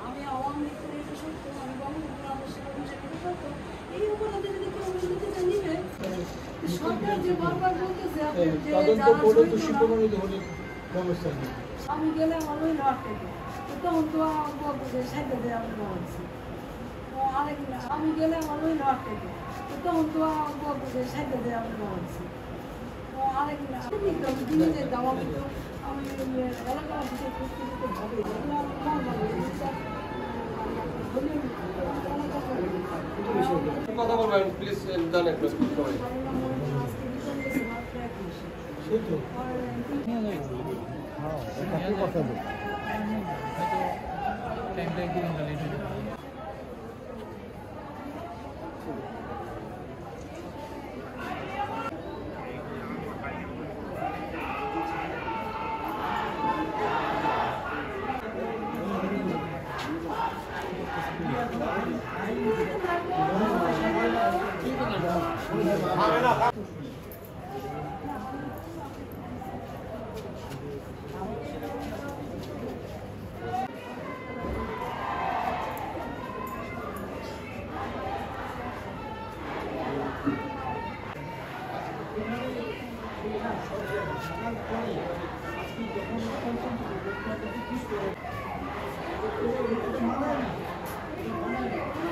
আমি আওয়ামী লীগ করে এটা সত্য, আমি বঙ্গবন্ধুর আদর্শে এই অপরাধে যদি কেউ নিতে নিবে, সরকার যে বারবার বলতেছে আমি গেলে আমার ওই লট থেকে তখন তো বলতো যে সাইডে দিয়ে আমি বলছি আরেক আমি গেলে আমার ওই লট থেকে তখন তো বলতো যে সাইডে দিয়ে আমি বলছি আরেক দিনে যে দাওয়া কিন্তু আমি এলাকা অফিসে প্রস্তুত হবে কথা বলবেন প্লিজ জানেন